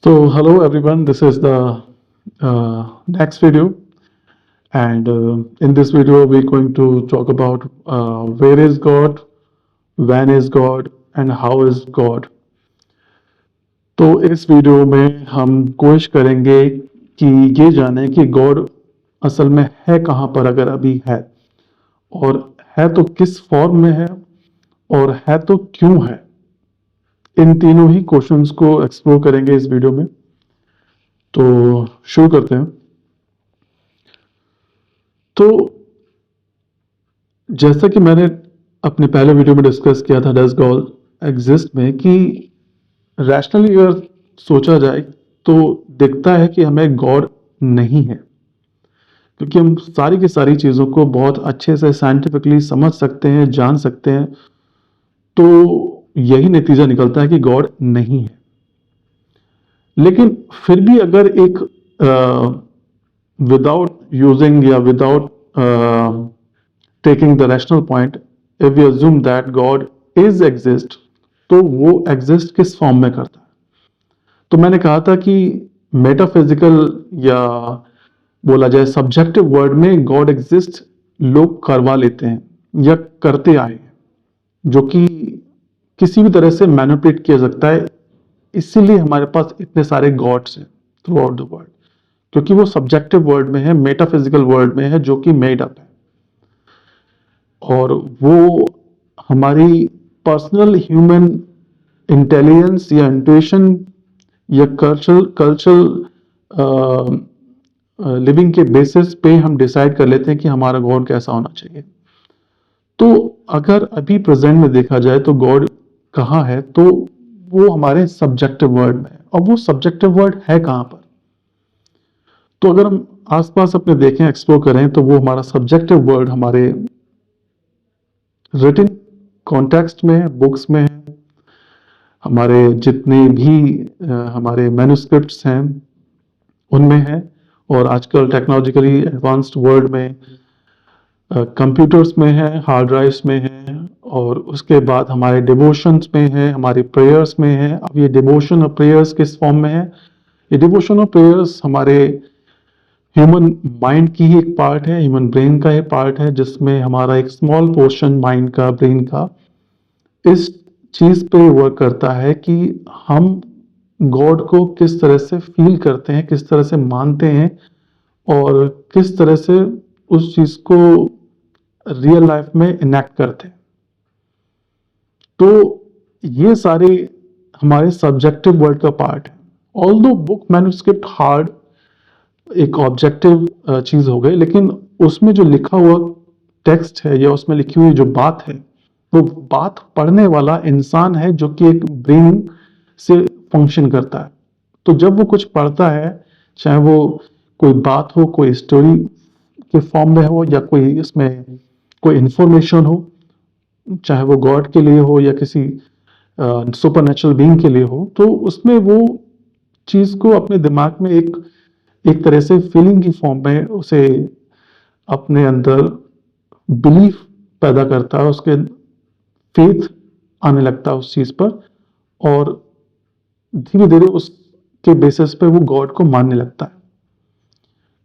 So, hello everyone, this is the next video, and in this video, we're going to talk about where is God, when is God, and how is God. तो इस video में हम कोशिश करेंगे कि ये जानें कि गॉड असल में है कहाँ पर अगर अभी है, और है तो किस फॉर्म में है, और है तो क्यों है। इन तीनों ही क्वेश्चंस को एक्सप्लोर करेंगे इस वीडियो में। तो शुरू करते हैं। तो जैसा कि मैंने अपने पहले वीडियो में डिस्कस किया था डज गॉड एग्जिस्ट में, कि रैशनली अगर सोचा जाए तो दिखता है कि हमें गॉड नहीं है, क्योंकि हम सारी की सारी चीज़ों को बहुत अच्छे से साइंटिफिकली समझ सकते हैं, जान सकते हैं। तो यही नतीजा निकलता है कि गॉड नहीं है। लेकिन फिर भी अगर एक विदाउट यूजिंग या without taking the rational point, if we assume that God is exist, तो वो exist किस फॉर्म में करता है। तो मैंने कहा था कि मेटाफिजिकल या बोला जाए सब्जेक्टिव वर्ड में गॉड एग्जिस्ट लोग करवा लेते हैं या करते आए हैं, जो कि किसी भी तरह से मैनिपुलेट किया सकता है। इसीलिए हमारे पास इतने सारे गॉड्स हैं थ्रू आउट द वर्ल्ड, क्योंकि वो सब्जेक्टिव वर्ड में है, मेटाफिजिकल वर्ड में है, जो कि मेड अप है, और वो हमारी पर्सनल ह्यूमन इंटेलिजेंस या इंट्यूशन या कल्चरल लिविंग के बेसिस पे हम डिसाइड कर लेते हैं कि हमारा गॉड कैसा होना चाहिए। तो अगर अभी प्रेजेंट में देखा जाए तो गॉड कहाँ है, तो वो हमारे सब्जेक्टिव वर्ड में है। और वो सब्जेक्टिव वर्ड है कहाँ पर? तो अगर हम आसपास अपने देखें, एक्सप्लोर करें, तो वो हमारा सब्जेक्टिव वर्ड हमारे रिटन कॉन्टेक्स्ट में है, बुक्स में है, हमारे जितने भी हमारे मैन्युस्क्रिप्ट्स हैं उनमें है, और आजकल टेक्नोलॉजिकली एडवांस्ड वर्ल्ड में कंप्यूटर्स में है, हार्ड ड्राइव्स में है, और उसके बाद हमारे डिवोशंस में है, हमारे प्रेयर्स में है। अब ये डिवोशन और प्रेयर्स किस फॉर्म में है? ये डिवोशन और प्रेयर्स हमारे ह्यूमन माइंड की ही एक पार्ट है, ह्यूमन ब्रेन का ही पार्ट है, जिसमें हमारा एक स्मॉल पोर्शन माइंड का, ब्रेन का इस चीज पे वर्क करता है कि हम गॉड को किस तरह से फील करते हैं, किस तरह से मानते हैं, और किस तरह से उस चीज को रियल लाइफ में इनेक्ट करते हैं। तो ये सारे हमारे सब्जेक्टिव वर्ड का पार्ट है। ऑल्दो बुक मैन्युस्क्रिप्ट हार्ड एक ऑब्जेक्टिव चीज हो गई, लेकिन उसमें जो लिखा हुआ टेक्स्ट है या उसमें लिखी हुई जो बात है, वो बात पढ़ने वाला इंसान है, जो कि एक ब्रेन से फंक्शन करता है। तो जब वो कुछ पढ़ता है, चाहे वो कोई बात हो, कोई स्टोरी के फॉर्म में हो, या कोई इसमें कोई इंफॉर्मेशन हो, चाहे वो गॉड के लिए हो या किसी सुपर नेचुरल बीइंग के लिए हो, तो उसमें वो चीज को अपने दिमाग में एक तरह से फीलिंग की फॉर्म में उसे अपने अंदर बिलीफ पैदा करता है, उसके फेथ आने लगता है उस चीज पर, और धीरे धीरे उसके बेसिस पे वो गॉड को मानने लगता है।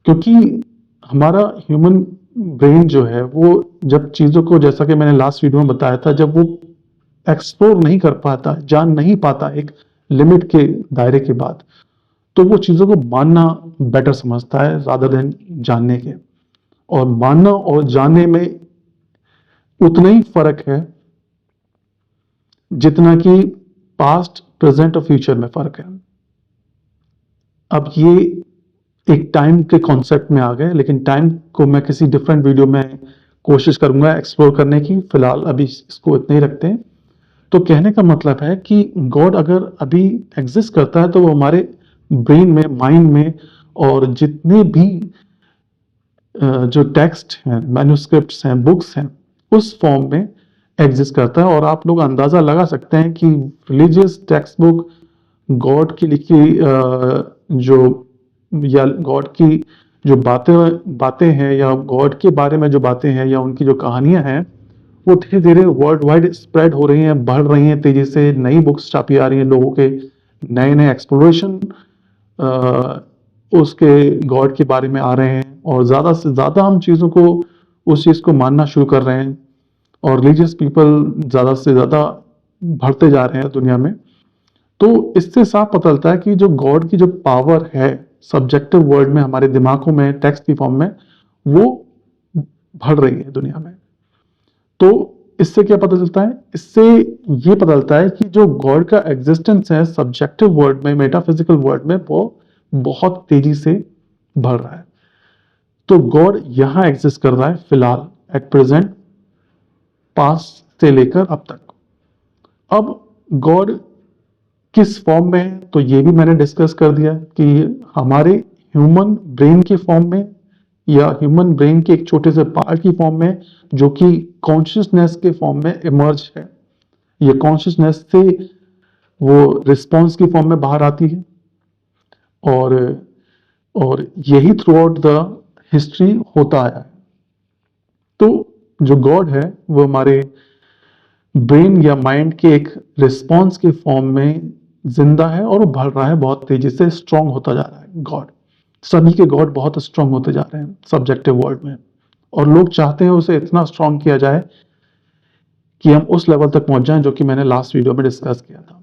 क्योंकि हमारा ह्यूमन ब्रेन जो है, वो जब चीजों को, जैसा कि मैंने लास्ट वीडियो में बताया था, जब वो एक्सप्लोर नहीं कर पाता, जान नहीं पाता एक लिमिट के दायरे के बाद, तो वो चीजों को मानना बेटर समझता है रादर देन जानने के। और मानना और जानने में उतना ही फर्क है जितना कि पास्ट, प्रेजेंट और फ्यूचर में फर्क है। अब ये एक टाइम के कॉन्सेप्ट में आ गए, लेकिन टाइम को मैं किसी डिफरेंट वीडियो में कोशिश करूंगा एक्सप्लोर करने की। फिलहाल अभी इसको इतना ही रखते हैं। तो कहने का मतलब है कि गॉड अगर अभी एग्जिस्ट करता है, तो वो हमारे ब्रेन में, माइंड में, और जितने भी जो टेक्स्ट हैं, मैन्युस्क्रिप्ट्स हैं, बुक्स हैं, उस फॉर्म में एग्जिस्ट करता है। और आप लोग अंदाजा लगा सकते हैं कि रिलीजियस टेक्स्ट बुक गॉड की लिखी जो, या गॉड की जो बातें हैं, या गॉड के बारे में जो बातें हैं, या उनकी जो कहानियां हैं, वो धीरे धीरे वर्ल्ड वाइड स्प्रेड हो रही हैं, बढ़ रही हैं तेजी से। नई बुक्स छापी आ रही हैं, लोगों के नए नए एक्सप्लोरेशन उसके गॉड के बारे में आ रहे हैं और ज़्यादा से ज़्यादा हम चीज़ों को उस चीज़ को मानना शुरू कर रहे हैं और रिलीजियस पीपल ज़्यादा से ज़्यादा बढ़ते जा रहे हैं दुनिया में। तो इससे साफ पता चलता है कि जो गॉड की जो पावर है सब्जेक्टिव वर्ल्ड में, हमारे दिमागों में, टेक्स्ट की फॉर्म में, वो बढ़ रही है दुनिया में। तो इससे क्या पता चलता है? इससे ये पता चलता है कि जो गॉड का एग्जिस्टेंस है सब्जेक्टिव वर्ल्ड में, मेटाफिजिकल वर्ल्ड में, वो बहुत तेजी से बढ़ रहा है। तो गॉड यहां एग्जिस्ट कर रहा है फिलहाल, एट प्रेजेंट, पास्ट से लेकर अब तक। अब गॉड किस फॉर्म में है, तो ये भी मैंने डिस्कस कर दिया कि हमारे ह्यूमन ब्रेन के फॉर्म में या ह्यूमन ब्रेन के एक छोटे से पार्ट की फॉर्म में, जो कि कॉन्शियसनेस के फॉर्म में इमर्ज है। ये कॉन्शियसनेस से वो रिस्पॉन्स की फॉर्म में बाहर आती है और यही थ्रू आउट द हिस्ट्री होता आया है। तो जो गॉड है वो हमारे ब्रेन या माइंड के एक रिस्पॉन्स के फॉर्म में जिंदा है और वो बढ़ रहा है, बहुत तेजी से स्ट्रांग होता जा रहा है। गॉड, सभी के गॉड बहुत स्ट्रांग होते जा रहे हैं सब्जेक्टिव वर्ल्ड में, और लोग चाहते हैं उसे इतना स्ट्रांग किया जाए कि हम उस लेवल तक पहुंच जाएं जो कि मैंने लास्ट वीडियो में डिस्कस किया था।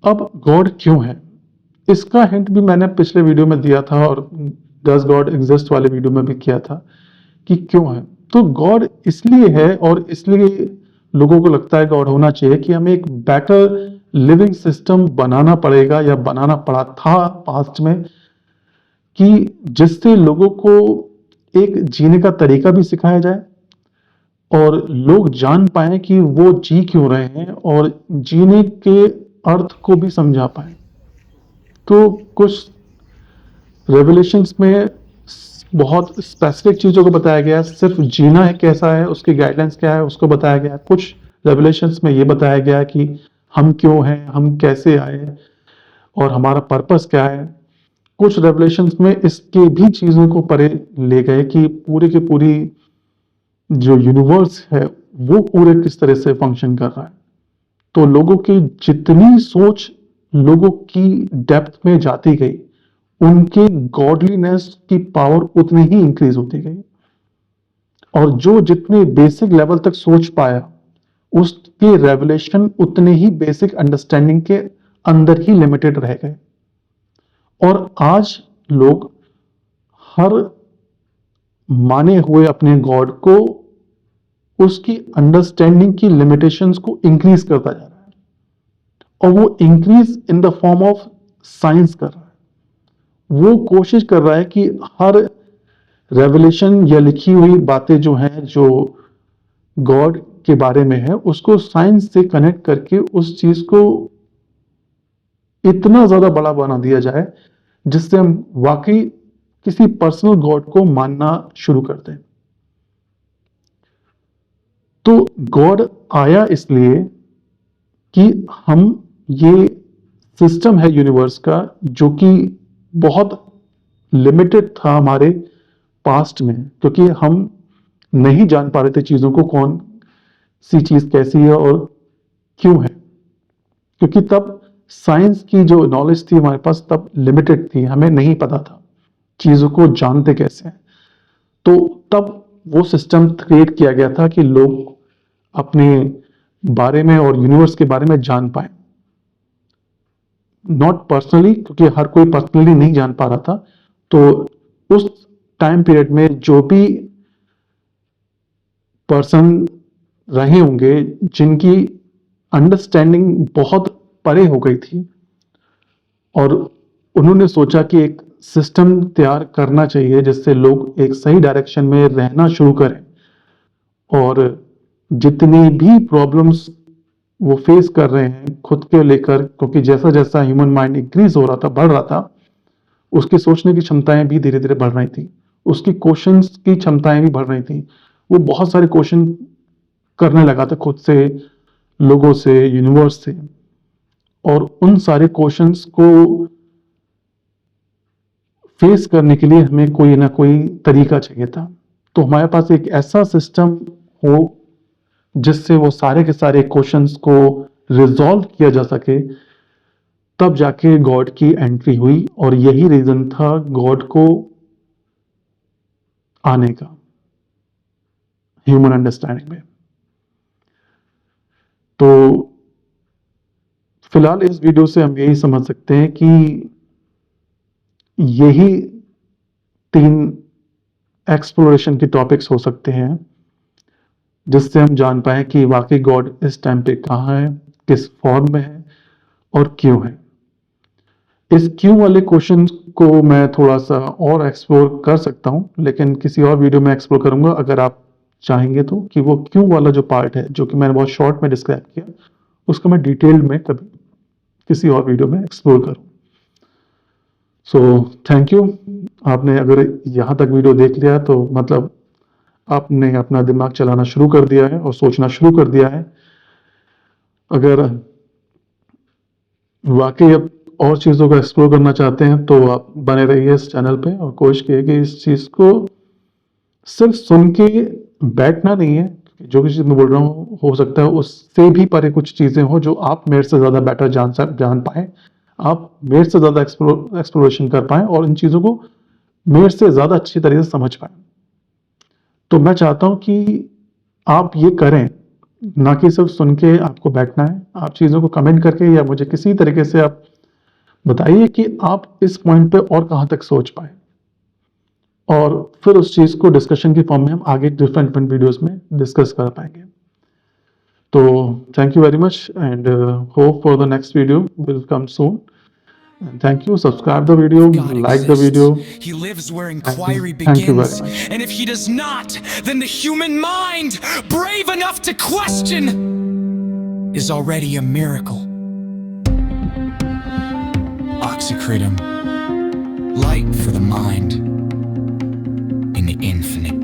अब गॉड क्यों है, इसका हिंट भी मैंने पिछले वीडियो में दिया था और डज गॉड एग्जिस्ट वाले वीडियो में भी किया था कि क्यों है। तो गॉड इसलिए है, और इसलिए लोगों को लगता है गॉड होना चाहिए कि हमें एक बेटर लिविंग सिस्टम बनाना पड़ेगा या बनाना पड़ा था पास्ट में, कि जिससे लोगों को एक जीने का तरीका भी सिखाया जाए और लोग जान पाए कि वो जी क्यों रहे हैं और जीने के अर्थ को भी समझा पाए। तो कुछ रेवलेशंस में बहुत स्पेसिफिक चीजों को बताया गया है, सिर्फ जीना है कैसा है, उसकी गाइडलाइंस क्या है उसको बताया गया है। कुछ रेवलेशंस में ये बताया गया है कि हम क्यों हैं, हम कैसे आए और हमारा पर्पस क्या है। कुछ रेवलेशंस में इसके भी चीजों को परे ले गए कि पूरी की पूरी जो यूनिवर्स है वो पूरे किस तरह से फंक्शन कर रहा है। तो लोगों की जितनी सोच लोगों की डेप्थ में जाती गई, उनके गॉडलीनेस की पावर उतनी ही इंक्रीज होती गई, और जो जितने बेसिक लेवल तक सोच पाया उसके रेवलेशन उतने ही बेसिक अंडरस्टैंडिंग के अंदर ही लिमिटेड रह गए। और आज लोग हर माने हुए अपने गॉड को उसकी अंडरस्टैंडिंग की लिमिटेशंस को इंक्रीज करता जा रहा है, और वो increase in the form of science कर रहा है। वो कोशिश कर रहा है कि हर रेवलेशन या लिखी हुई बातें जो हैं, जो गॉड के बारे में है, उसको साइंस से कनेक्ट करके उस चीज को इतना ज्यादा बड़ा बना दिया जाए जिससे हम वाकई किसी पर्सनल गॉड को मानना शुरू कर दें। तो गॉड आया इसलिए कि हम, ये सिस्टम है यूनिवर्स का जो कि बहुत लिमिटेड था हमारे पास्ट में, क्योंकि हम नहीं जान पा रहे थे चीजों को, कौन सी चीज कैसी है और क्यों है, क्योंकि तब साइंस की जो नॉलेज थी हमारे पास तब लिमिटेड थी, हमें नहीं पता था चीजों को जानते कैसे हैं। तो तब वो सिस्टम क्रिएट किया गया था कि लोग अपने बारे में और यूनिवर्स के बारे में जान पाए, नॉट पर्सनली, क्योंकि हर कोई पर्सनली नहीं जान पा रहा था। तो उस टाइम पीरियड में जो भी पर्सन रहे होंगे जिनकी अंडरस्टैंडिंग बहुत परे हो गई थी, और उन्होंने सोचा कि एक सिस्टम तैयार करना चाहिए जिससे लोग एक सही डायरेक्शन में रहना शुरू करें, और जितनी भी प्रॉब्लम्स वो फेस कर रहे हैं खुद के लेकर, क्योंकि जैसा जैसा ह्यूमन माइंड इंक्रीज हो रहा था, बढ़ रहा था, उसकी सोचने की क्षमताएं भी धीरे धीरे बढ़ रही थी, उसकी क्वेश्चंस की क्षमताएं भी बढ़ रही थी। वो बहुत सारे क्वेश्चन करने लगा था खुद से, लोगों से, यूनिवर्स से, और उन सारे क्वेश्चंस को फेस करने के लिए हमें कोई ना कोई तरीका चाहिए था। तो हमारे पास एक ऐसा सिस्टम हो जिससे वो सारे के सारे क्वेश्चंस को रिजॉल्व किया जा सके, तब जाके गॉड की एंट्री हुई, और यही रीजन था गॉड को आने का ह्यूमन अंडरस्टैंडिंग में। तो फिलहाल इस वीडियो से हम यही समझ सकते हैं कि यही 3 एक्सप्लोरेशन के टॉपिक्स हो सकते हैं जिससे हम जान पाए कि वाकई गॉड इस टाइम पे कहाँ है, किस फॉर्म में है और क्यों है। इस क्यों वाले क्वेश्चन को मैं थोड़ा सा और एक्सप्लोर कर सकता हूँ, लेकिन किसी और वीडियो में एक्सप्लोर करूंगा अगर आप चाहेंगे तो, कि वो क्यों वाला जो पार्ट है जो कि मैंने बहुत शॉर्ट में डिस्क्राइब किया, उसको मैं डिटेल में कभी किसी और वीडियो में एक्सप्लोर करूँ। So thank you. आपने अगर यहाँ तक वीडियो देख लिया तो मतलब आपने अपना दिमाग चलाना शुरू कर दिया है और सोचना शुरू कर दिया है। अगर वाकई अब और चीज़ों को एक्सप्लोर करना चाहते हैं तो आप बने रहिए इस चैनल पे, और कोशिश कीजिए कि इस चीज़ को सिर्फ सुन के बैठना नहीं है। जो भी चीज़ मैं बोल रहा हूँ हो सकता है उससे भी परे कुछ चीज़ें हो जो आप मेरे से ज़्यादा बेटर जान पाएँ, आप मेरे से ज़्यादा एक्सप्लोरेशन कर पाएँ और इन चीज़ों को मेरे से ज़्यादा अच्छी तरीके से समझ पाएँ। तो मैं चाहता हूँ कि आप ये करें, ना कि सिर्फ सुन के आपको बैठना है। आप चीज़ों को कमेंट करके या मुझे किसी तरीके से आप बताइए कि आप इस पॉइंट पे और कहाँ तक सोच पाए, और फिर उस चीज़ को डिस्कशन की फॉर्म में हम आगे डिफरेंट वीडियोस में डिस्कस कर पाएंगे। तो thank you very much, and hope for the next video will come soon. Thank you. Subscribe the video, God like the exists. video. He lives where inquiry Thank you very begins. much. And if he does not, then the human mind, brave enough to question, is already a miracle. Oxycridum, light for the mind in the infinite.